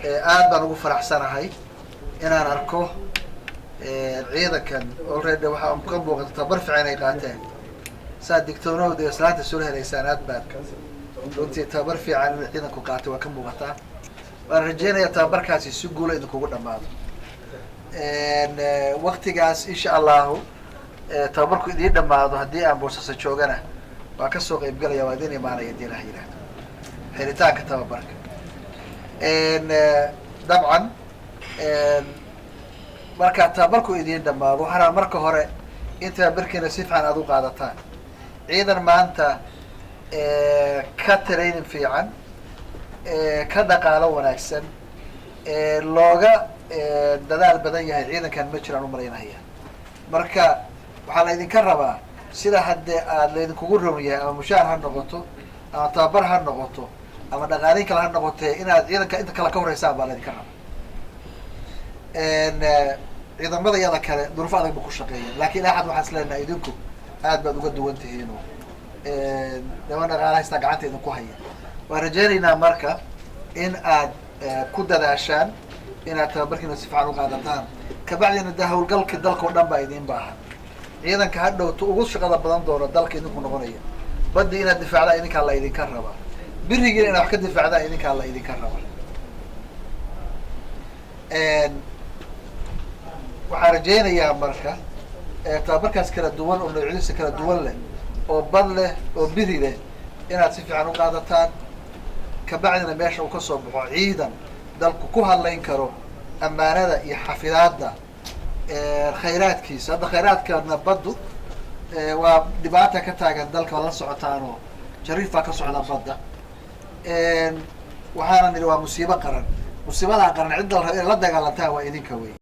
aad baan ugu faraxsanahay inaan arko ciidankan already waxa ka muuqata tabar fiican ay qaateen saa digtoonowda islaanta soo helaysaan aad baad runtii tabar fiican in ciidanku qaatay waa ka muuqataa waan rajeynayaa tabarkaasi si guul idinkugu dhamaado waqtigaas insha allahu tabarku idiin dhamaado haddii aan boosasa joogana waa kasoo qaybgalaya waa idin imaanaya hadii ilaha yidhaahdo helitaanka tababarka dabcan marka tababarku idiin dhamaado waxaana marka hore in tababarkiina si fiican aad u qaadataan ciidan maanta ka training fiican ka dhaqaalo wanaagsan looga dadaal badan yahay ciidankan ma jiraan umalaynaya marka waxaa la idinka rabaa sida haddee aad laydinkugu roon yahay ama mushaar ha noqoto ama tababar ha noqoto ama dhaqaaliin kale ha noqotee inaad ciidanka inta kale ka horeysaan baa laydinka rabaa ciidamada iyada kale duruufo adag ba ku shaqeeya laakin axad waxaan is leenahay idinku aad baad uga duwan tihiin oo niman dhaqaala haystaa gacanta idinku haya waan rajeynaynaa marka in aad ku dadaashaan inaad tababarkiina si fiican u qaadataan kabacdina de hawlgalki dalka o dhan baa idiin baahan ciidanka ha dhowto ugu shaqada badan doono dalka idinku noqonaya baddi inaad difaacdaan idinkaa la idinka rabaa birigiina inaad wax ka difaacdaan idinkaa la idinka rabaa waxaan rajeynayaa marka tababarkaas kala duwan oo noocyadiisa kala duwan leh oo bad leh oo biri leh inaad si fiican u qaadataan kabacdina meesha uu kasoo baxo ciidan dalku ku hadlayn karo ammaanada iyo xafidaadda khayraadkiisa hadda khayraadkana baddu waa dhibaata ka taagan dalka waa la socotaan oo jariif baa ka socda badda waxaana nidhi waa musiibo qaran musiibadaa qaran cidda la raba inay la dagaalantaan waa idinka wey